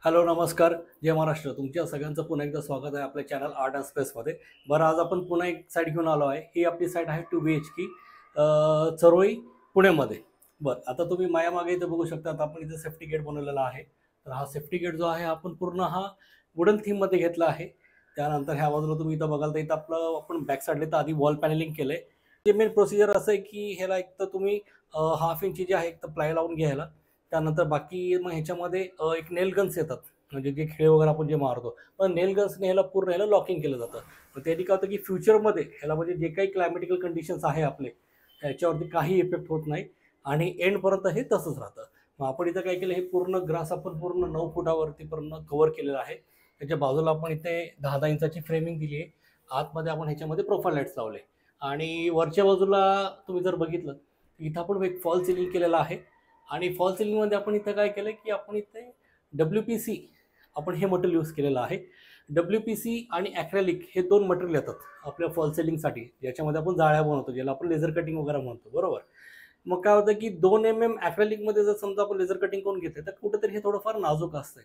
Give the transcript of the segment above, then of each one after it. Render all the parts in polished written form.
Hello नमस्कार. जय महाराष्ट्र. तुमच्या सगळ्यांचं पुन्हा एकदा स्वागत आहे आपल्या चॅनल आर्ट अँड स्पेसमध्ये. बरं, आज आपण पुन्हा एक साईट घेऊन आलो आहे. ही आपली साईट आहे 2 BHK चरोळी पुण्यामध्ये. बरं, आता तुम्ही माझ्यामागे इथं बघू शकता. आता आपण इथे सेफ्टी गेट बनवलेला आहे. तर हा सेफ्टी गेट जो आहे आपण पूर्ण हा वुडन थीममध्ये घेतला आहे. त्यानंतर ह्या बाजूला तुम्ही इथं बघाल तर इथं आपलं आपण बॅक साईडला तर आधी वॉल पॅनलिंग केलं आहे. जे मेन प्रोसिजर असं आहे की ह्याला एक तर तुम्ही हाफ इंची जे आहे एक तर प्लाय लावून घ्यायला. त्यानंतर बाकी मग ह्याच्यामध्ये एक नेल गन्स येतात, म्हणजे जे खेळ वगैरे आपण जे मारतो, पण नेल गन्सने ह्याला पूर्ण ह्याला लॉकिंग केलं जातं. मग त्यांनी काय होतं की फ्युचरमध्ये ह्याला म्हणजे जे काही क्लायमेटिकल कंडिशन्स आहे आपले, ह्याच्यावरती काही इफेक्ट होत नाही आणि एंडपर्यंत हे तसंच राहतं. मग आपण इथं काय केलं, हे पूर्ण ग्रास आपण पूर्ण 9 फुटावरती पूर्ण कव्हर केलेलं आहे. त्याच्या बाजूला आपण इथे 10-10 इंचाची फ्रेमिंग दिली आहे. आतमध्ये आपण ह्याच्यामध्ये प्रोफाईल लाईट्स लावले आणि वरच्या बाजूला तुम्ही जर बघितलं इथं आपण एक फॉल सिलिंग केलेलं आहे. आणि फॉल सिलिंगमध्ये आपण इथं काय केलं की आपण इथे WPC आपण हे मटेरियल यूज केलेलं आहे. WPC आणि ॲक्रेलिक हे 2 मटेरियल येतात आपल्या फॉल सिलिंगसाठी, ज्याच्यामध्ये आपण जाळ्या बनवतो, ज्याला आपण लेझर कटिंग वगैरे म्हणतो, बरोबर. मग काय होतं की 2 ॲक्रेलिकमध्ये जर समजा आपण लेझर कटिंग करून घेतलं तर कुठेतरी हे थोडंफार नाजूक असतं.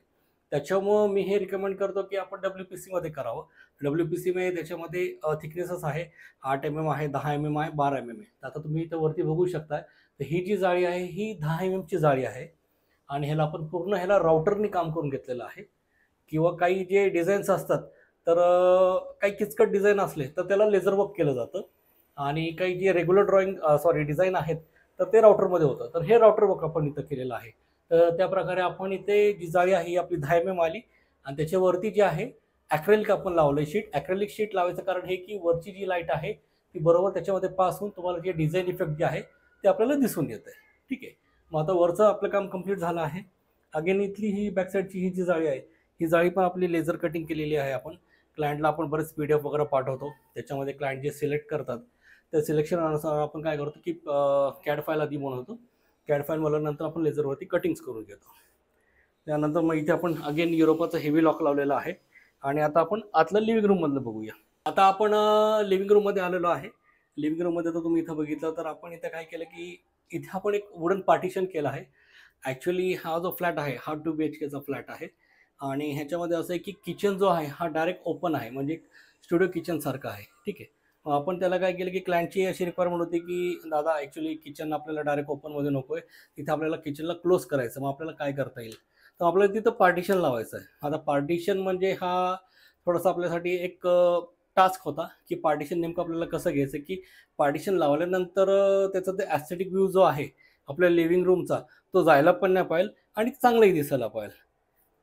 त्याच्यामुळं मी हे रिकमेंड करतो की आपण WPCमध्ये करावं. WPCमध्ये त्याच्यामध्ये थिकनेसेस आहे 8 आहे, 10 आहे, 12 आहे. आता तुम्ही इथं वरती बघू शकता, तर ही जी जाळी आहे ही 10 ची जाळी आहे आणि ह्याला आपण पूर्ण ह्याला राउटरनी काम करून घेतलेलं आहे. किंवा काही जे डिझाईन्स असतात, तर काही किचकट डिझाईन असले तर त्याला लेझर वर्क केलं जातं आणि काही जे रेग्युलर डिझाईन आहेत तर ते राउटरमध्ये होतं. तर हे राउटर वर्क आपण इथं केलेलं आहे. तर त्या प्रकारे आपण इथे जी जाळी आहे ही आपली 10 आली आणि त्याच्यावरती जे आहे ॲक्रेलिक आपण लावलं शीट. ॲक्रेलिक शीट लावायचं कारण हे की वरची जी लाईट आहे ती बरोबर त्याच्यामध्ये पास होऊन तुम्हाला जे डिझाईन इफेक्ट जे आहे ते आपल्याला दिसून येतं आहे. ठीक आहे. मग आता वरचं आपलं काम कंप्लीट झालं आहे. अगेन इथली ही बॅक साईडची ही जी जाळी आहे, ही जाळी पण आपली लेझर कटिंग केलेली आहे आपण. क्लायंटला आपण बरेच PDF वगैरे पाठवतो. त्याच्यामध्ये क्लायंट जे सिलेक्ट करतात, त्या सिलेक्शननुसार आपण काय करतो की कॅड फाईल आधी बनवतो. कॅड फाईल बनवल्यानंतर आपण लेझरवरती कटिंग्स करून घेतो. त्यानंतर मग इथे आपण अगेन युरोपाचं हेवी लॉक लावलेलं आहे आणि आता आपण आतलं लिव्हिंग रूममधलं बघूया. आता आपण लिव्हिंग रूममध्ये आलेलो आहे. लिव्हिंग रूममध्ये तर तुम्ही इथं बघितलं तर आपण इथं काय केलं की इथे आपण एक वुडन पार्टिशन केलं आहे. ॲक्च्युली हा जो फ्लॅट आहे हा 2 BHKचा फ्लॅट आहे आणि ह्याच्यामध्ये असं आहे की किचन जो आहे हा डायरेक्ट ओपन आहे, म्हणजे स्टुडिओ किचनसारखं आहे. ठीक आहे. मग आपण त्याला काय केलं की क्लायंटची अशी रिक्वायरमेंट होती की दादा ॲक्च्युली किचन आपल्याला डायरेक्ट ओपनमध्ये नको आहे, तिथे आपल्याला किचनला क्लोज करायचं. मग आपल्याला काय करता येईल, तर आपल्याला तिथं पार्टिशन लावायचं आहे. आता पार्टिशन म्हणजे हा थोडासा आपल्यासाठी एक टास्क होता की पार्टिशन नेमकं आपल्याला कसं घ्यायचं, की पार्टिशन लावल्यानंतर त्याचा ते ॲस्थेटिक व्ह्यू जो आहे आपल्या लिव्हिंग रूमचा, तो जायला पण नाही पाहिजे आणि चांगलंही दिसायला पाहिजे.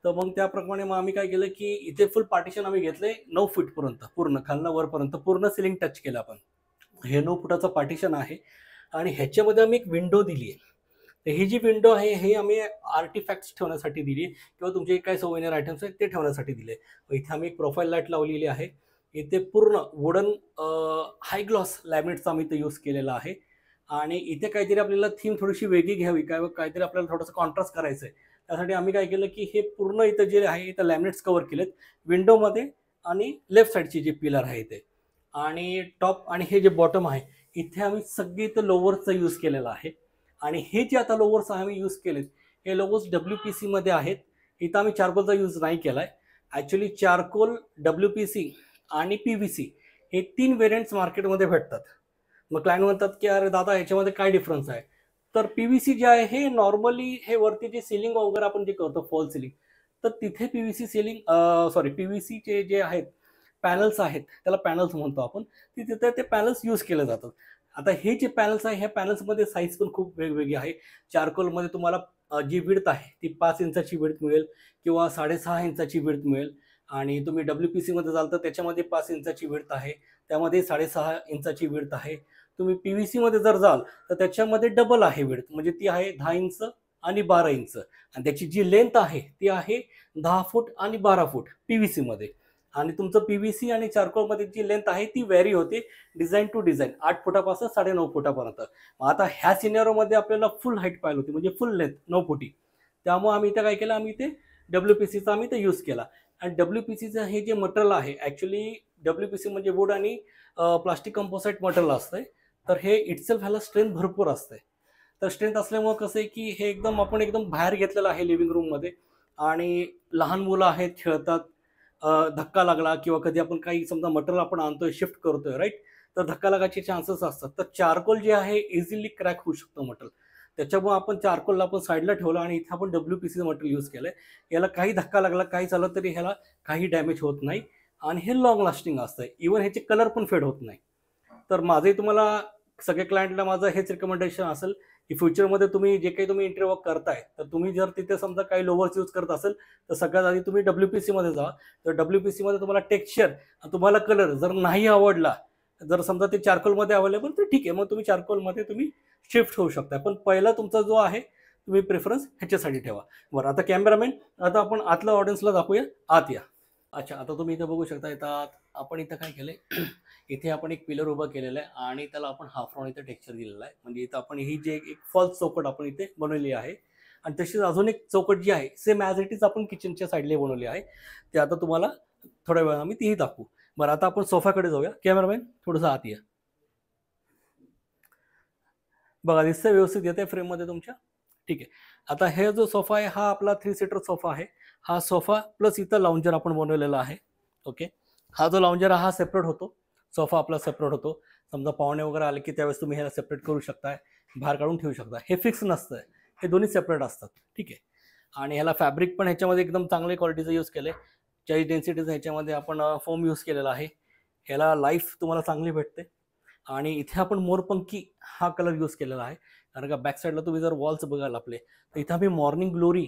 तर मग त्याप्रमाणे मग आम्ही काय केलं की इथे फुल पार्टिशन आम्ही घेतले 9 फूटपर्यंत, पूर्ण खालनं वरपर्यंत पूर्ण सिलिंग टच केलं आपण. हे 9 फुटाचं पार्टिशन आहे आणि ह्याच्यामध्ये आम्ही एक विंडो दिली आहे. तर ही जी विंडो आहे हे आम्ही आर्टिफॅक्ट्स ठेवण्यासाठी दिली किंवा तुमचे काही सोव्हेनियर आयटम्स आहेत ते ठेवण्यासाठी दिले. इथे आम्ही एक प्रोफाईल लाईट लावलेली आहे. इथे पूर्ण वुडन हाय ग्लॉस लॅमिनेटचा आम्ही इथे यूज केलेला आहे आणि इथे काहीतरी आपल्याला थीम थोडीशी वेगळी घ्यावी, काय काहीतरी आपल्याला थोडंसं कॉन्ट्रास्ट करायचं आहे. त्यासाठी आम्ही काय केलं की हे पूर्ण इथं जे आहे इथं लॅमिनेट्स कव्हर केलेत विंडोमध्ये आणि लेफ्ट साईडची जी पिलर आहे इथे आणि टॉप आणि हे जे बॉटम आहे इथे आम्ही सगळे इथं लोवर्सचा यूज केलेला आहे. आणि हे जे आता लोवर्स आम्ही यूज केलेत हे लोवर्स WPCमध्ये आहेत. इथं आम्ही चारकोलचा यूज नाही केला आहे. ॲक्च्युली चारकोल, WPC आणि PVC हे 3 व्हेरियंट्स मार्केटमध्ये भेटतात. मग क्लायंट म्हणतात की अरे दादा ह्याच्यामध्ये काय डिफरन्स आहे, तर PVC जे आहे हे नॉर्मली हे वरती जे सिलिंग वगैरे आपण जे करतो फॉल सिलिंग, तर तिथे PVC सिलिंग PVCचे जे आहेत पॅनल्स आहेत, त्याला पॅनल्स म्हणतो आपण, तिथे ते पॅनल्स यूज केले जातात. आता हे जे पॅनल्स आहे ह्या पॅनल्समध्ये साईज पण खूप वेगवेगळी आहे. चारकोलमध्ये तुम्हाला जी विड्थ आहे ती 5 इंचाची विड्थ मिळेल किंवा 6.5 इंचाची विड्थ मिळेल आणि तुम्ही WPCमध्ये जाल तर त्याच्यामध्ये 5 इंचाची विड्थ आहे, त्यामध्ये 6.5 इंचाची विड्थ आहे. तुम्ही PVCमध्ये जर जाल तर त्याच्यामध्ये डबल आहे विड्थ, म्हणजे ती आहे 10 इंच आणि 12 इंच आणि त्याची जी लेंथ आहे ती आहे 10 फूट आणि 12 फूट PVCमध्ये. आणि तुमचं PVC आणि चारकोलमध्ये जी लेंथ आहे ती व्हॅरी होते डिझाईन टू डिझाईन 8 फुटापासून 9.5 फुटापर्यंत. आता ह्या सिनेरोमध्ये आपल्याला फुल हाईट पाहिजे होती, म्हणजे फुल लेंथ 9 फुटी. त्यामुळे आम्ही इथं काय केलं, आम्ही इथे WPCचा आम्ही ते यूज केला. आणि WPCचं हे जे मटेरियल आहे ॲक्च्युली WPC म्हणजे वूड आणि प्लास्टिक कंपोसाईट मटेरियल असतंय. तर हे इटसेल्फ ह्याला स्ट्रेंथ भरपूर असते. तर स्ट्रेंथ असल्यामुळं कसं आहे की हे एकदम आपण एकदम बाहेर घेतलेलं आहे लिव्हिंग रूममध्ये आणि लहान मुलं आहेत, खेळतात, धक्का लागला किंवा कधी आपण काही समजा मटेरियल आपण आणतोय, शिफ्ट करतोय, राईट, तर धक्का लागायचे चान्सेस असतात. तर चारकोल जे आहे इझिली क्रॅक होऊ शकतं मटेरियल. त्याच्यामुळे आपण चारकोलला आपण साईडला ठेवलं आणि इथे आपण WPC मटेरियल यूज केलंय. याला काही धक्का लागला, काही झालं तरी ह्याला काही डॅमेज होत नाही आणि हे लॉंग लास्टिंग असतं. इव्हन ह्याचे कलर पण फेड होत नाही. तर माझंही तुम्हाला सगळ्या क्लायंटला माझं हेच रिकमेंडेशन असेल की फ्युचरमध्ये तुम्ही जे काही तुम्ही इंटेरियर वर्क करताय, तर तुम्ही जर तिथे समजा काही लोवर्स यूज करत असेल तर सगळ्यात आधी तुम्ही WPC मध्ये जा. तर WPC मध्ये तुम्हाला टेक्स्चर, तुम्हाला कलर जर नाही आवडला, जर समजा ते चारकोलमध्ये अवेलेबल, तर ठीक आहे, मग तुम्ही चारकोलमध्ये तुम्ही शिफ्ट होऊ शकता. पण पहिला तुमचा जो आहे तुम्ही प्रेफरन्स ह्याच्यासाठी ठेवा. बरं, आता कॅमेरामॅन, आता आपण आतलं ऑडियन्सला दाखवूया. आत या. अच्छा, आता तुम्ही इथं बघू शकता. इथं आपण इथं काय केलंय इथे आपण एक पिलर उभा केलेला आहे आणि त्याला आपण हाफ राऊंड इथे टेक्स्चर दिलेला आहे. म्हणजे इथं आपण ही जे एक फॉल्स चौकट आपण इथे बनवली आहे आणि तशीच अजून एक चौकट जी आहे सेम ॲज इट इज आपण किचनच्या साईडला बनवली आहे. ते आता तुम्हाला थोड्या वेळा आम्ही तीही दाखवू. बरं, आता आपण सोफ्याकडे जाऊया. कॅमेरामॅन थोडंसं आत या. बघा, दिसतंय व्यवस्थित येते फ्रेममध्ये तुमच्या. ठीक आहे. आता हे जो सोफा आहे हा आपला 3 सीटर सोफा आहे. हा सोफा प्लस इथं लाउंजर आपण बनवलेला आहे. ओके. हा जो लाउंजर हा सेपरेट होतो. सोफा आपला सेपरेट होतो. समजा पाहुणे वगैरे आले की त्यावेळेस तुम्ही ह्याला सेपरेट करू शकताय, बाहेर काढून ठेवू शकता. हे फिक्स नसतं, हे दोन्ही सेपरेट असतात. ठीक आहे. आणि ह्याला फॅब्रिक पण ह्याच्यामध्ये एकदम चांगल्या क्वालिटीचं यूज केलं आहे. 40 डेन्सिटीचं ह्याच्यामध्ये आपण फोम यूज केलेला आहे. ह्याला लाईफ तुम्हाला चांगली भेटते. आणि इथे आपण मोरपंखी हा कलर यूज केलेला आहे. कारण का बॅक साईडला तुम्ही जर वॉल्स बघाल आपले, तर इथं आम्ही मॉर्निंग ग्लोरी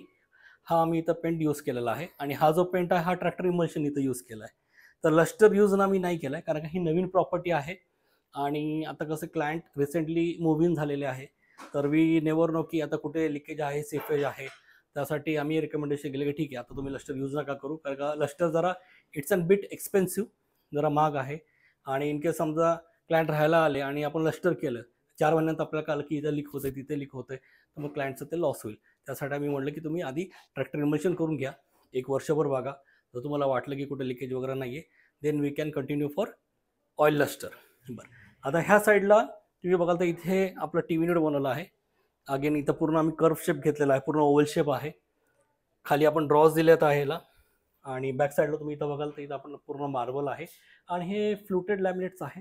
हा आम्ही इथं पेंट यूज केलेला आहे. आणि हा जो पेंट आहे हा ट्रॅक्टर इमल्शन इथं यूज केला आहे. तर लस्टर यूज ना मी नाही केला आहे, कारण का ही नवीन प्रॉपर्टी आहे आणि आता कसं क्लायंट रिसेंटली मूव्ह इन झालेले आहे. तर वी नेवर नो की आता कुठे लिकेज आहे, सीपेज आहे. त्यासाठी आम्ही रिकमेंडेशन केलं की ठीक आहे, आता तुम्ही लस्टर यूज नका करू, कारण का लस्टर जरा इट्स अ बिट एक्सपेन्सिव्ह, जरा महाग आहे. आणि इनकेस समजा क्लायंट राहायला आले आणि आपण लस्टर केलं, 4 महिन्यात आपल्याला कळलं की इथं लीक होतंय, तिथे लीक होतंय, तर मग क्लायंटचं ते लॉस होईल. त्यासाठी आम्ही म्हटलं की तुम्ही आधी ट्रॅक्टर इमल्शन करून घ्या, 1 वर्षभर बघा. जर तुम्हाला वाटलं की कुठे लिकेज वगैरे नाही आहे, then we can continue for oil lustre. बरं, आता ह्या साईडला तुम्ही बघाल तर इथे आपला TV युनिट बनवला आहे. अगेन इथं पूर्ण आम्ही कर्व शेप घेतलेला आहे, पूर्ण ओव्हल शेप आहे. खाली आपण ड्रॉज दिलेत आहे ह्याला. आणि बॅक साईडला तुम्ही इथं बघाल तर इथं आपण पूर्ण मार्बल आहे आणि हे फ्लुटेड लॅमिनेट्स आहे.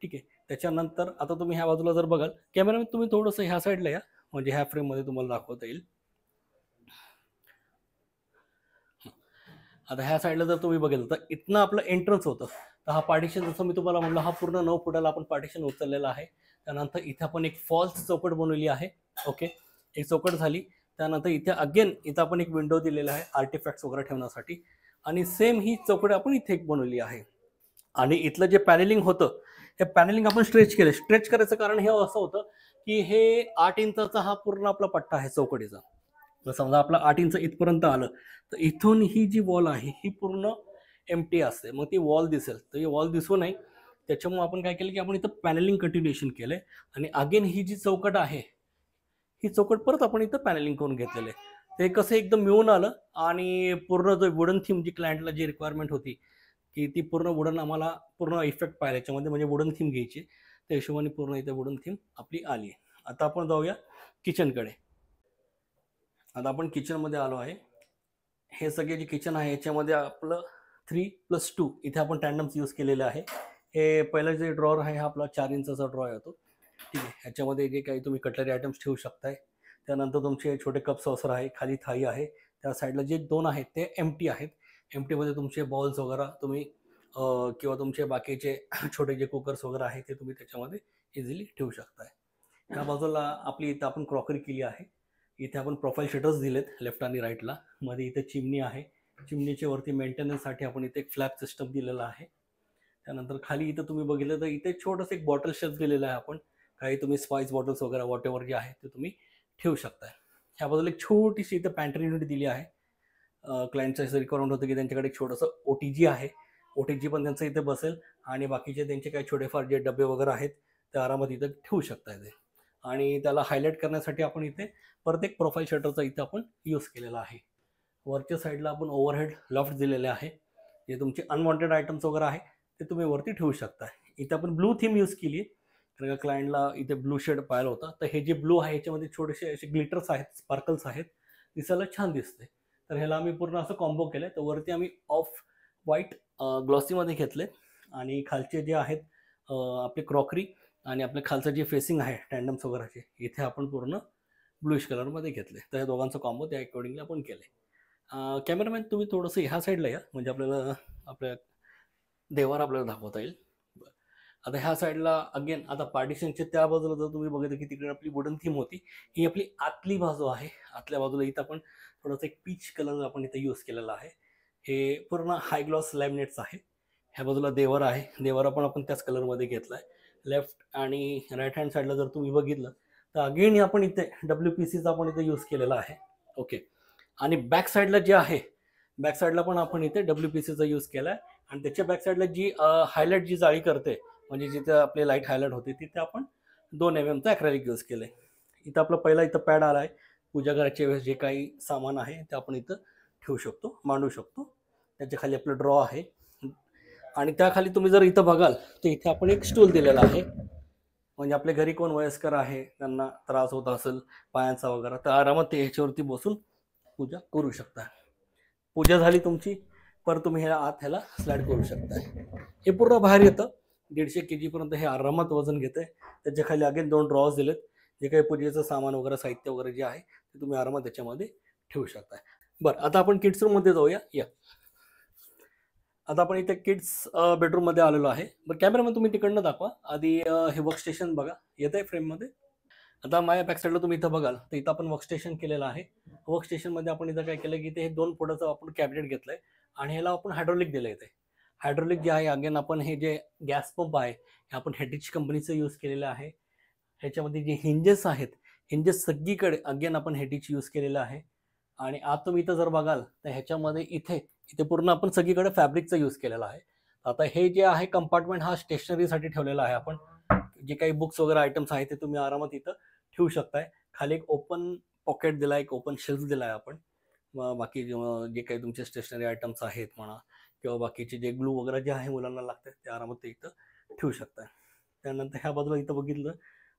ठीक आहे. त्याच्यानंतर आता तुम्ही ह्या बाजूला जर बघाल, कॅमेरामॅन तुम्ही थोडंसं ह्या साईडला या, म्हणजे ह्या फ्रेममध्ये तुम्हाला दाखवता येईल. आता ह्या साईडला जर तुम्ही बघितलं तर इथनं आपलं एंट्रन्स होतं. तर हा पार्टिशन जसं मी तुम्हाला म्हणलं, हा पूर्ण 9 फुटाला आपण पार्टिशन उचललेला आहे. त्यानंतर इथे आपण एक फॉल्स चौकट बनवली आहे. ओके, एक चौकट झाली. त्यानंतर इथे अगेन इथं आपण एक विंडो दिलेला आहे आर्टिफॅक्ट्स वगैरे ठेवण्यासाठी. आणि सेम ही चौकट आपण इथे एक बनवली आहे. आणि इथलं जे पॅनेलिंग होतं, हे पॅनेलिंग आपण स्ट्रेच केलं. स्ट्रेच करायचं कारण हे असं होतं की हे 8 इंचाचा हा पूर्ण आपला पट्टा आहे चौकटीचा. तर समजा आपला 8 इंच इथपर्यंत आलं, तर इथून ही जी वॉल आहे ही पूर्ण एम्प्टी असते. मग ती वॉल दिसेल, तर ही वॉल दिसू नये त्याच्यामुळे आपण काय केलं की आपण इथं पॅनेलिंग कंटिन्युएशन केलंय. आणि अगेन ही जी चौकट आहे, ही चौकट परत आपण इथं पॅनेलिंग करून घेतलेलं आहे. ते कसं एकदम मिळून आलं आणि पूर्ण जो वुडन थीम जी क्लायंटला जी रिक्वायरमेंट होती की ती पूर्ण वुडन आम्हाला पूर्ण इफेक्ट पाहिजे याच्यामध्ये, म्हणजे वुडन थीम घ्यायची, त्या हिशोबाने पूर्ण इथे वुडन थीम आपली आली आहे. आता आपण जाऊया किचनकडे. आता आपण किचनमध्ये आलो आहे. हे सगळे जे किचन आहे याच्यामध्ये आपलं 3+2 इथे आपण टँडम्स यूज केलेले आहे. हे पहिलं जे ड्रॉवर आहे हा आपला 4 इंचाचा ड्रॉ येतो. ठीक आहे. ह्याच्यामध्ये जे काही तुम्ही कटलरी आयटम्स ठेवू शकताय. त्यानंतर तुमचे छोटे कप सॉसर आहे, खाली थाळी आहे. त्या साईडला जे 2 आहेत ते एम्प्टी आहेत. एम्प्टीमध्ये तुमचे बॉल्स वगैरे तुम्ही किंवा तुमचे बाकीचे छोटे जे कुकर्स वगैरे आहेत ते तुम्ही त्याच्यामध्ये इझिली ठेवू शकताय. ह्या बाजूला आपली इथं आपण क्रॉकरी केली आहे. इथे आपण प्रोफाईल शटर्स दिलेत लेफ्ट आणि राईटला. मध्ये इथे चिमणी आहे. चिमणीच्या वरती मेंटेनन्ससाठी आपण इथे एक फ्लॅप सिस्टम दिलेला आहे. त्यानंतर खाली इथं तुम्ही बघितलं तर इथे छोटंसं एक बॉटल शेल्फ दिलेलं आहे आपण. काही तुम्ही स्पाइस बॉटल्स वगैरे वॉट एव्हर जे आहे ते तुम्ही ठेवू शकताय. ह्या बाजूला एक छोटीशी इथं पॅन्ट्री युनिट दिली आहे. क्लायंटचं असं रिक्वायरमेंट होतं की त्यांच्याकडे एक छोटंसं OTG आहे. OTG पण त्यांचं इथे बसेल आणि बाकीचे त्यांचे काही छोटेफार जे डबे वगैरे आहेत ते आरामात इथं ठेवू शकताय ते. आणि त्याला हायलाईट करण्यासाठी आपण इथे परत एक प्रोफाईल शटरचा इथं आपण यूज केलेला आहे. वरच्या साईडला आपण ओव्हरहेड लॉफ्ट दिलेले आहे. जे तुमचे अनवॉन्टेड आयटम्स वगैरे आहे ते तुम्ही वरती ठेवू शकता. इथे आपण ब्लू थीम यूज केली आहे, कारण का क्लायंटला इथे ब्लू शेड पाहिलं होतं. तर हे जे ब्लू आहे याच्यामध्ये छोटेसे असे ग्लिटर्स आहेत, स्पार्कल्स आहेत, दिसायला छान दिसते. तर ह्याला आम्ही पूर्ण असं कॉम्बो केलं. तर वरती आम्ही ऑफ व्हाईट ग्लॉसीमध्ये घेतले आणि खालचे जे आहेत आपले क्रॉकरी आणि आपल्या खालचं जे फेसिंग आहे टँडम्स वगैरेचे इथे आपण पूर्ण ब्लूइश कलरमध्ये घेतले. तर ह्या दोघांचा कॉम्बो त्या अकॉर्डिंगली आपण केले. कॅमेरामॅन तुम्ही थोडंसं ह्या साईडला या, म्हणजे आपल्याला आपल्या देवार आपल्याला दाखवता येईल. आता ह्या साईडला अगेन आता पार्टिशनच्या त्या बाजूला जर तुम्ही बघितलं की तिकडे आपली वुडन थीम होती, ही आपली आतली बाजू आहे. आतल्या बाजूला इथं आपण थोडंसं एक पीच कलर आपण इथं यूज केलेला आहे. हे पूर्ण हाय ग्लॉस लॅमिनेट्स आहे. ह्या बाजूला देवर आहे, देवारा पण आपण त्याच कलरमध्ये घेतला आहे. लेफ्ट आणि राईट हँड साईडला जर तुम्ही बघितलं तर अगेन आपण इथे WPCचा आपण इथे यूज केलेला आहे. ओके. आणि बॅक साईडला जे आहे, बॅक साईडला पण आपण इथे WPCचा यूज केला आहे. आणि त्याच्या बॅक साईडला जी हायलाईट जी जाळी करते, म्हणजे जिथे आपले लाईट हायलाईट होते, तिथे आपण 2 mm ॲक्रेलिक यूज केलं आहे. इथं आपलं पहिला इथं पॅड आला आहे. पूजा करायच्या वेळेस जे काही सामान आहे ते आपण इथं ठेवू शकतो, मांडू शकतो. त्याच्या खाली आपलं ड्रॉ आहे आणि त्याखाली तुम्ही जर इथं बघाल तर इथे आपण एक स्टूल दिलेला आहे. म्हणजे आपल्या घरी कोण वयस्कर आहे, त्यांना त्रास होत असेल पायांचा वगैरे, तर आरामात ते ह्याच्यावरती बसून पूजा करू शकता. पूजा झाली तुमची, पर तुम्ही ह्याला स्लाइड करू शकता. हे पूर्ण बाहेर येतं. 150 kg पर्यंत हे आरामात वजन घेते. त्याच्या खाली अगेन 2 ड्रॉज दिलेत. जे काही पूजेचं सामान वगैरे साहित्य वगैरे जे आहे ते तुम्ही आरामात त्याच्यामध्ये ठेवू शकता. बरं, आता आपण किड्स रूममध्ये जाऊया. या आता आपण इथे किड्स बेडरूममध्ये आलेलो आहे. बरं, कॅमेरामॅन तुम्ही तिकडनं दाखवा आधी. हे वर्कस्टेशन बघा, येत आहे फ्रेममध्ये. आता माझ्या बॅक साईडला तुम्ही इथं बघाल तर इथं आपण वर्कस्टेशन केलेलं आहे. वर्कस्टेशनमध्ये आपण इथं काय केलं की ते 2 फुटाचं आपण कॅबिनेट घेतलंय आणि ह्याला आपण हायड्रोलिक दिलं. इथे हायड्रोलिक जे आहे अगेन आपण हे जे गॅस पंप आहे हे आपण हेटिच कंपनीचं यूज केलेलं आहे. ह्याच्यामध्ये जे हिंजेस आहेत, हिंजेस सगळीकडे अगेन आपण हेटिच यूज केलेलं आहे. आणि आता तुम्ही इथं जर बघाल तर ह्याच्यामध्ये इथे पूर्ण आपण सगळीकडे फॅब्रिकचा यूज केलेला आहे. आता हे जे आहे कंपार्टमेंट हा स्टेशनरीसाठी ठेवलेला आहे. आपण जे काही बुक्स वगैरे आयटम्स आहेत ते तुम्ही आरामात इथं ठेवू शकताय. खाली एक ओपन पॉकेट दिला, एक ओपन शेल्फ दिला आहे आपण. बाकी जे काही तुमचे स्टेशनरी आयटम्स आहेत म्हणा किंवा बाकीचे जे ग्लू वगैरे जे आहे मुलांना लागतात ते आरामात ते इथं ठेवू शकताय. त्यानंतर ह्या बाजूला इथं बघितलं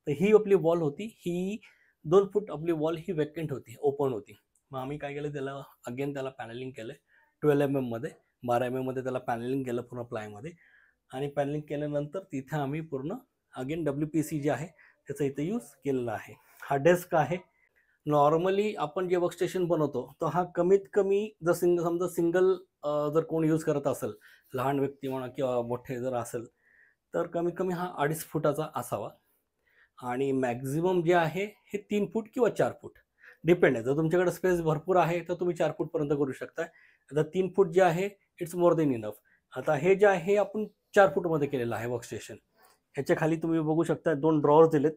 तर ही आपली वॉल होती, ही 2 फूट आपली वॉल ही वेकेंट होती, ओपन होती. मग आम्ही काय केलं, त्याला अगेन त्याला पॅनलिंग केलं 12 mm मध्ये, 12 mm मध्ये त्याला पॅनलिंग केलं पूर्ण प्लायमध्ये. आणि पॅनलिंग केल्यानंतर तिथे आम्ही पूर्ण अगेन WPC जे आहे त्याचा इथे यूज केलेला आहे. हा डेस्क आहे. नॉर्मली आपण जे वर्कस्टेशन बनवतो तर हा कमीत कमी जर समजा सिंगल जर कोण यूज करत असेल, लहान व्यक्ती म्हणा किंवा मोठे जर असेल, तर कमीत कमी हा 2.5 फुटाचा असावा. आणि मॅक्झिमम जे आहे हे 3 फूट किंवा 4 फूट डिपेंड आहे. जर तुमच्याकडे स्पेस भरपूर आहे तर तुम्ही 4 फूटपर्यंत करू शकता. आता 3 फूट जे आहे इट्स मोर देन इनफ. आता हे जे आहे आपण 4 फूटमध्ये केलेलं आहे वर्कस्टेशन. ह्याच्या खाली तुम्ही बघू शकता 2 ड्रॉवर्स दिलेत.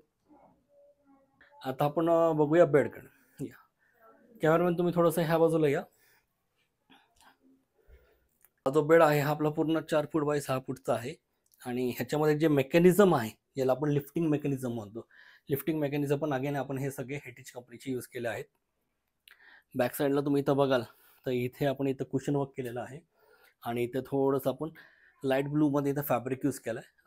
आता आपण बघूया बेडकडे. या कॅमेरामॅन तुम्ही थोडंसं ह्या बाजूला या. हा जो बेड आहे हा आपला पूर्ण 4 फूट बाय 6 फूटचा आहे. आणि ह्याच्यामध्ये जे मेकॅनिझम आहे याला आपण लिफ्टिंग मेकॅनिझम म्हणतो. लिफ्टिंग मेकॅनिझम पण अगेन आपण हे सगळे हेटिच कंपनीचे यूज केले आहेत. बॅक साईडला तुम्ही इथं बघाल तर इथे आपण इथं कुशन वर्क केलेलं आहे आणि इथे थोडंसं आपण लाईट ब्लूमध्ये इथं फॅब्रिक यूज केलं आहे.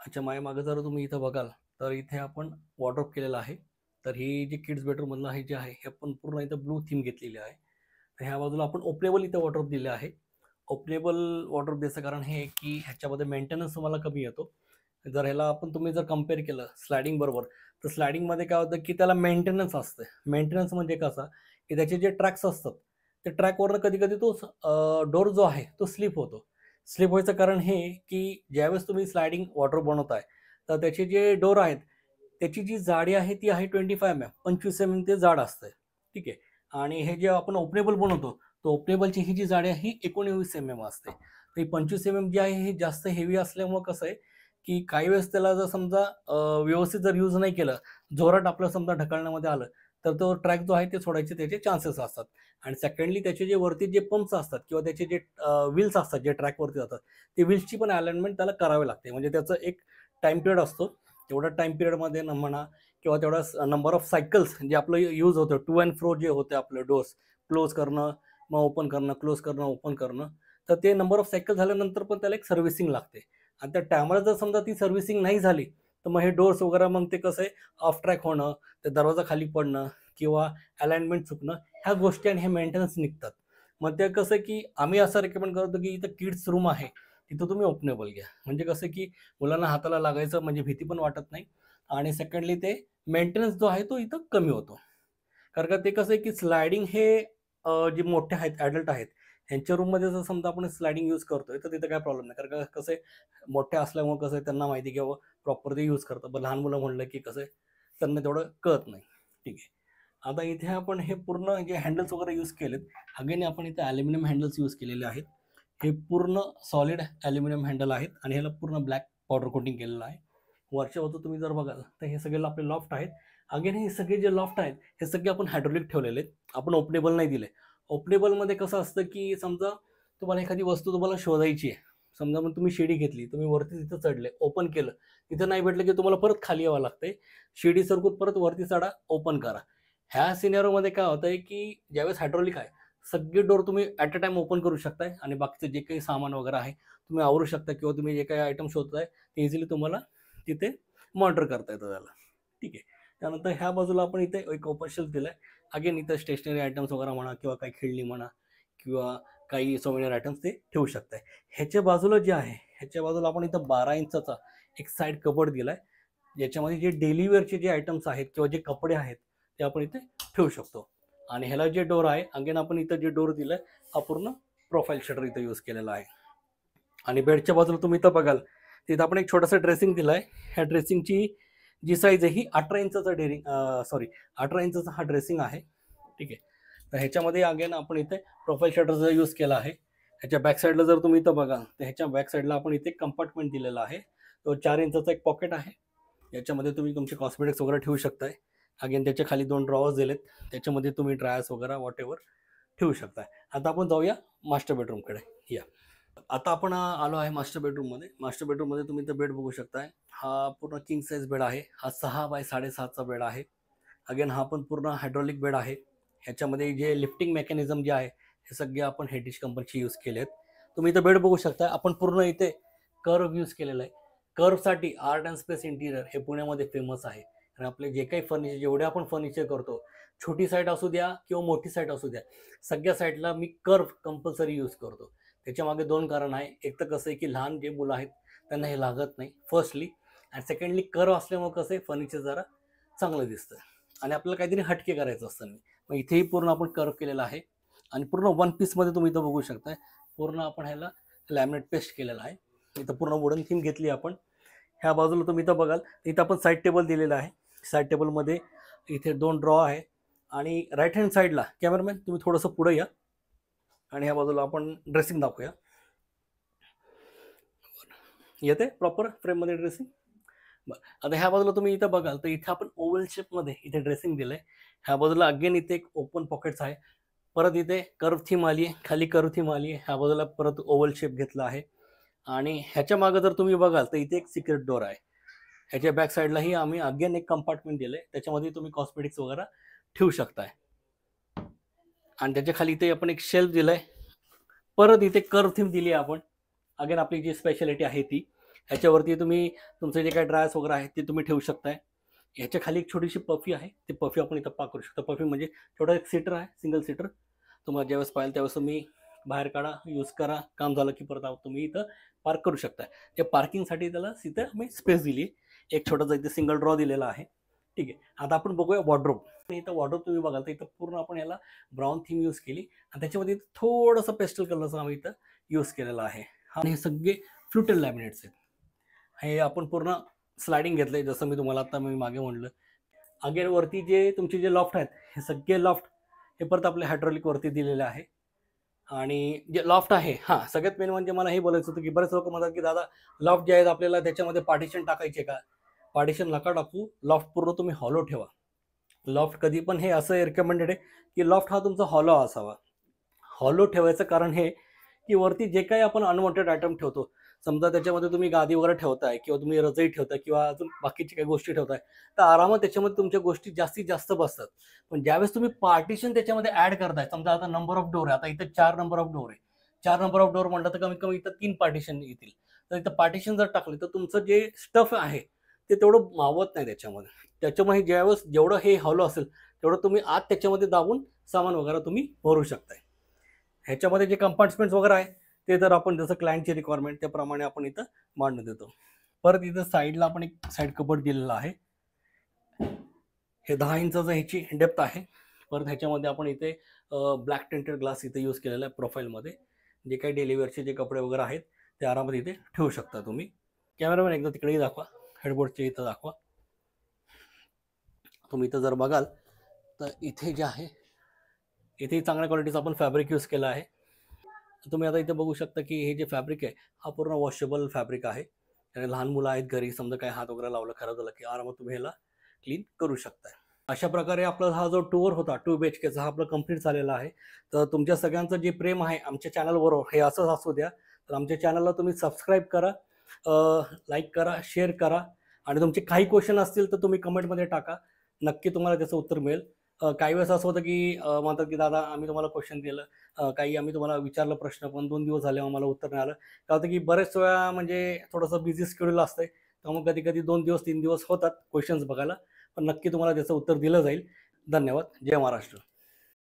अच्छा, माझ्या मागं जर तुम्ही इथं बघाल तर इथे आपण वॉर्डरोब केलेला आहे. तर ही जी किड्स बेडरूममधलं आहे जे आहे हे आपण पूर्ण इथं ब्लू थीम घेतलेली आहे. तर ह्या बाजूला आपण ओपनेबल इथं वॉर्डरोब दिले आहे. ओपनेबल वॉर्डरोब द्यायचं कारण हे की ह्याच्यामध्ये मेंटेनन्स तुम्हाला कमी येतो. जर ह्याला आपण तुम्ही जर कम्पेअर केलं स्लायडिंग बरोबर, तर स्लायडिंगमध्ये काय होतं की त्याला मेंटेनन्स असतं. मेंटेनन्स म्हणजे कसा की त्याचे जे ट्रॅक्स असतात ते ट्रॅकवरनं कधी कधी तो डोर जो आहे तो स्लिप होतो. स्लिप व्हायचं कारण हे की ज्यावेळेस तुम्ही स्लायडिंग वॉर्डरोब बनवताय तर त्याचे जे डोर आहेत त्याची जी जाडी आहे ती आहे 25 mm, 25 mm ते जाड असतं. ठीक आहे. आणि हे जे आपण ओपनेबल बनवतो तर ओपनेबलची ही जी जाडी आहे ही 19 mm असते. तर ही 25 mm जी आहे ही जास्त हेवी असल्यामुळं कसं आहे की काही वेळेस त्याला जर समजा व्यवस्थित जर यूज नाही केलं, जोरात आपलं समजा ढकलण्यामध्ये आलं तर तो ट्रॅक जो आहे ते सोडायचे त्याचे चान्सेस असतात. आणि सेकंडली त्याचे जे वरती जे पंप्स असतात किंवा त्याचे जे व्हील्स असतात जे ट्रॅकवरती जातात ते व्हील्सची पण अलाइनमेंट त्याला करावे लागते. म्हणजे त्याचं एक टाइम पिरियड असतो. तेवढ्या टाइम पिरियडमध्ये म्हणा किंवा तेवढा नंबर ऑफ सायकल्स जे आपलं यूज होतं टू अँड फ्रो जे होते आपलं डोर्स क्लोज करणं मग ओपन करणं, क्लोज करणं, ओपन करणं, तर ते नंबर ऑफ सायकल झाल्यानंतर पण त्याला एक सर्व्हिसिंग लागते. आणि त्या टायमाला जर समजा ती सर्व्हिसिंग नाही झाली तर मग हे डोर्स वगैरे मग ते कसं आहे ऑफ ट्रॅक होणं, ते दरवाजा खाली पडणं किंवा अलाइनमेंट चुकणं ह्या गोष्टी आणि हे मेंटेनन्स निघतात. मग ते कसं की आम्ही असं रेकमेंड करतो की इथं किड्स रूम आहे, तिथं तुम्ही ओपनेबल घ्या. म्हणजे कसं की मुलांना हाताला लागायचं म्हणजे भीती पण वाटत नाही आणि सेकंडली ते मेंटेनन्स जो आहे तो इथं कमी होतो. कारण का ते कसं आहे की स्लायडिंग हे जे मोठे आहेत, ॲडल्ट आहेत, ह्यांच्या रूममध्ये जर समजा आपण स्लायडिंग यूज करतोय, तर तिथं काही प्रॉब्लेम नाही. कारण का कसं आहे मोठे असल्यामुळे कसं आहे त्यांना माहिती की बाबा प्रॉपर ते यूज करतात. पण लहान मुलं म्हणलं की कसं आहे त्यांना तेवढं कळत नाही. ठीक आहे. आता इथे आपण हे पूर्ण जे हँडल्स वगैरे यूज केलेत, अगेन आपण इथे ॲल्युमिनियम हँडल्स यूज केलेले आहेत. हे पूर्ण सॉलिड ॲल्युमिनियम हँडल आहेत आणि ह्याला पूर्ण ब्लॅक पावडर कोटिंग केलेलं आहे. वरच्या बाजू तुम्ही जर बघाल तर हे सगळे आपले लॉफ्ट आहेत. अगेन हे सगळे जे लॉफ्ट आहेत हे सगळे आपण हायड्रोलिक ठेवलेले आहेत. आपण ओपनेबल नाही दिले. ओपनेबलमध्ये कसं असतं की समजा तुम्हाला एखादी वस्तू तुम्हाला शोधायची आहे. समजा मग तुम्ही शिडी घेतली, तुम्ही वरती तिथं चढले, ओपन केलं, तिथं नाही भेटलं की तुम्हाला परत खाली यावं लागतंय. शिडी सरकून परत वरती चढा, ओपन करा. ह्या सिनेरिओमध्ये काय होतंय की ज्यावेळेस हायड्रोलिक आहे, सगळे डोर तुम्ही ॲट अ टाईम ओपन करू शकताय आणि बाकीचं जे काही सामान वगैरे आहे तुम्ही आवरू शकता किंवा तुम्ही जे काही आयटम शोधताय ते इझिली तुम्हाला तिथे मॉनिटर करता येतं त्याला. ठीक आहे. त्यानंतर ह्या बाजूला आपण इथे एक ओपन शेल्फ दिलाय. अगेन इथं स्टेशनरी आयटम्स वगैरे म्हणा किंवा काही खेळणी म्हणा किंवा काही सोवेनियर आयटम्स ते ठेवू शकताय. ह्याच्या बाजूला जे आहे, ह्याच्या बाजूला आपण इथं 12 इंचाचा एक साईड कबर्ड दिलाय. ज्याच्यामध्ये जे डेली वेअरचे जे आयटम्स आहेत किंवा जे कपडे आहेत ते आपण इथे ठेवू शकतो. आणि ह्याला जे डोर आहे, अगेन आपण इथं जे डोर दिलाय हा पूर्ण प्रोफाईल शटर इथं यूज केलेला आहे. आणि बेडच्या बाजूला तुम्ही इथं बघाल तिथं आपण एक छोटासा ड्रेसिंग दिलाय. ह्या ड्रेसिंगची जी साईज आहे ही 18 इंचाचा 18 इंचाचा हा ड्रेसिंग आहे. ठीक आहे. तर ह्याच्यामध्ये अगेन आपण इथे प्रोफाईल शटरचा यूज केला आहे. ह्याच्या बॅक साईडला जर तुम्ही इथं बघाल तर ह्याच्या बॅक साईडला आपण इथे कंपार्टमेंट दिलेला आहे. तो 4 इंचाचा एक पॉकेट आहे. याच्यामध्ये तुम्ही तुमचे कॉस्मेटिक्स वगैरे ठेवू शकताय. अगेन त्याच्या खाली 2 ड्रॉवर्स दिलेत. त्याच्यामध्ये तुम्ही ड्रायर्स वगैरे व्हॉटएव्हर ठेवू शकताय. आता आपण जाऊया मास्टर बेडरूमकडे. या. आता आपण आलो आहे मास्टर बेडरूममध्ये. मास्टर बेडरूममध्ये तुम्ही इथं बेड बघू शकताय. हा पूर्ण किंग साईज बेड आहे. हा 6 बाय 6.5चा बेड आहे. अगेन हा पण पूर्ण हायड्रॉलिक बेड आहे. ह्याच्यामध्ये जे लिफ्टिंग मेकॅनिझम जे आहे हे सगळे आपण हेडिश कंपनीचे यूज केले आहेत. तुम्ही इथं बेड बघू शकता. आपण पूर्ण इथे कर्व यूज केलेला आहे. कर्वसाठी आर्ट अँड स्पेस इंटिरियर हे पुण्यामध्ये फेमस आहे. आणि आपले जे काही फर्निचर जेवढे आपण फर्निचर करतो, छोटी साईट असू द्या किंवा मोठी साईट असू द्या, सगळ्या साईटला मी कर्व कंपल्सरी यूज करतो. त्याच्यामागे 2 कारण आहे. एक तर कसं आहे की लहान जे मुलं आहेत त्यांना हे लागत नाही फर्स्टली, आणि सेकंडली कर्व असल्यामुळे कसं आहे फर्निचर जरा चांगलं दिसतं आणि आपल्याला काहीतरी हटके करायचं असतं. मग इथेही पूर्ण आपण कर्व केलेला आहे आणि पूर्ण वन पीसमध्ये तुम्ही इथं बघू शकताय. पूर्ण आपण ह्याला लॅमिनेट पेस्ट केलेला आहे. इथं पूर्ण वुडन थीम घेतली आपण. ह्या बाजूला तुम्ही इथं बघाल इथं आपण साईड टेबल दिलेलं आहे. साईड टेबलमध्ये इथे 2 ड्रॉ आहे आणि राईट हँड साईडला कॅमेरामॅन तुम्ही थोडंसं पुढे या आणि ह्या बाजूला आपण ड्रेसिंग दाखवूया. येते प्रॉपर फ्रेममध्ये ड्रेसिंग. बरं, आता ह्या बाजूला तुम्ही इथं बघाल तर इथे आपण ओव्हल शेपमध्ये इथे ड्रेसिंग दिलंय. ह्या बाजूला अगेन इथे एक ओपन पॉकेट्स आहे. परत इथे कर्व थीम आली आहे, खाली कर्व थीम आली आहे. ह्या बाजूला परत ओव्हल शेप घेतला आहे आणि ह्याच्या मागे जर तुम्ही बघाल तर इथे एक सिक्रेट डोर आहे. ह्याच्या बॅक साईडलाही आम्ही अगेन एक कंपार्टमेंट दिलंय. त्याच्यामध्ये तुम्ही कॉस्मेटिक्स वगैरे ठेवू शकताय आणि त्याच्या खाली इथे आपण एक शेल्फ दिलाय. परत इथे कर्व थीम दिली आहे आपण. अगेन आपली जी स्पेशालिटी आहे ती. ह्याच्यावरती तुम्ही तुमचे जे काही ड्रायर्स वगैरे आहेत ते तुम्ही ठेवू शकताय. ह्याच्या खाली एक छोटीशी पफी आहे. ते पफी आपण इथं पार्क करू शकतो. पफी म्हणजे छोटा एक सीटर आहे, सिंगल सीटर. तुम्हाला ज्यावेळेस पाहिजे त्यावेळेस तुम्ही बाहेर काढा, यूज करा. काम झालं की परत तुम्ही इथं पार्क करू शकताय. त्या पार्किंगसाठी त्याला तिथं आम्ही स्पेस दिली आहे. एक छोटासा इथे सिंगल ड्रॉ दिलेला आहे. ठीक आहे. आता आपण बघूया वॉर्डरोब. इथं वॉर्डरोब तुम्ही बघाल तर इथं पूर्ण आपण याला ब्राऊन थीम यूज केली आणि त्याच्यामध्ये थोडंसं पेस्टल कलरचा आम्ही इथं यूज केलेला आहे. आणि हे सगळे फ्लुटेड लॅमिनेट्स आहेत. हे आपण पूर्ण स्लायडिंग घेतलंय जसं मी तुम्हाला आता मी मागे म्हणलं. अगेन वरती जे तुमचे जे लॉफ्ट आहेत हे सगळे लॉफ्ट हे परत आपले हायड्रॉलिक वरती दिलेले आहे. आणि जे लॉफ्ट आहे हां, सगळ्यात मेन म्हणजे मला हे बोलायचं होतं की बरेच लोक म्हणतात की दादा लॉफ्ट जे आहेत आपल्याला त्याच्यामध्ये पार्टिशन टाकायचे का? पार्टिशन नका टाकू. लॉफ्ट पूर्ण तुम्ही हॉलो ठेवा. लॉफ्ट कधी पण हे असं रिकमेंडेड आहे की लॉफ्ट हा तुमचा हॉलो असावा. हॉलो ठेवायचं कारण हे की वरती जे काही आपण अनवॉन्टेड आयटम ठेवतो, समजा त्याच्यामध्ये तुम्ही गादी वगैरे ठेवताय किंवा तुम्ही रजई ठेवताय किंवा अजून बाकीची काही गोष्टी ठेवताय, तर आरामात त्याच्यामध्ये तुमच्या गोष्टी जास्तीत जास्त बसतात. पण ज्यावेळेस तुम्ही पार्टिशन त्याच्यामध्ये ऍड करताय, समजा आता नंबर ऑफ डोर आहे, आता इथे 4 नंबर ऑफ डोर आहे. 4 नंबर ऑफ डोर म्हटलं तर कमीत कमी इथं 3 पार्टिशन येतील. तर इथं पार्टिशन जर टाकले तर तुमचं जे स्टफ आहे ते तेवढं मावत नाही त्याच्यामध्ये. त्याच्यामुळे ज्यावेळेस जेवढं हे हॉलो असेल तेवढं तुम्ही आत त्याच्यामध्ये दाबून सामान वगैरे तुम्ही भरू शकताय. ह्याच्यामध्ये जे कंपार्टमेंट्स वगैरे आहे ते तर आपण जसं क्लायंटची रिक्वायरमेंट त्याप्रमाणे आपण इथं मांडून देतो. परत इथं साईडला आपण एक साईड कबड दिलेलं आहे. हे 10 इंचाचं ह्याची डेप्थ आहे. परत ह्याच्यामध्ये आपण इथे ब्लॅक टेंटेड ग्लास इथे यूज केलेला आहे प्रोफाईलमध्ये. जे काही डेली वेअरचे जे कपडे वगैरे आहेत ते आरामात इथे ठेवू शकता तुम्ही. कॅमेरामॅन एकदा तिकडेही दाखवा, हेडबोर्डच्या इथं दाखवा. तुम्ही इथं जर बघाल तर इथे जे आहे इथे चांगल्या क्वालिटीचं आपण फॅब्रिक यूज केलं आहे. तुम्ही आता इथे बघू शकता की हे जे फॅब्रिक आहे हा पूर्ण वॉशेबल फॅब्रिक आहे. आणि लहान मुलं आहेत घरी, समजा काय हात वगैरे लावलं खराब झालं की आरामात तुम्ही ह्याला क्लीन करू शकताय. अशा प्रकारे आपला हा जो टूर होता 2 BHKचा हा आपला कंप्लीट झालेला आहे. तर तुमच्या सगळ्यांचं जे प्रेम आहे आमच्या चॅनलबरोबर हे असंच असू द्या. तर आमच्या चॅनलला तुम्ही सबस्क्राईब करा, लाईक करा, शेअर करा आणि तुमचे काही क्वेश्चन असतील तर तुम्ही कमेंटमध्ये टाका. नक्की तुम्हाला त्याचं उत्तर मिळेल. काही वेळेस असं होतं की म्हणतात की दादा आम्ही तुम्हाला क्वेश्चन दिलं, काही आम्ही तुम्हाला विचारलं प्रश्न पण 2 दिवस झाले आम्हाला उत्तर नाही आलं. का होतं की बरेच वेळा म्हणजे थोडंसं बिझी शेड्यूल असतंय. त्यामुळे कधी-कधी 2 दिवस 3 दिवस होतात क्वेश्चन्स बघायला. पण नक्की तुम्हाला त्याचं उत्तर दिलं जाईल. धन्यवाद. जय महाराष्ट्र.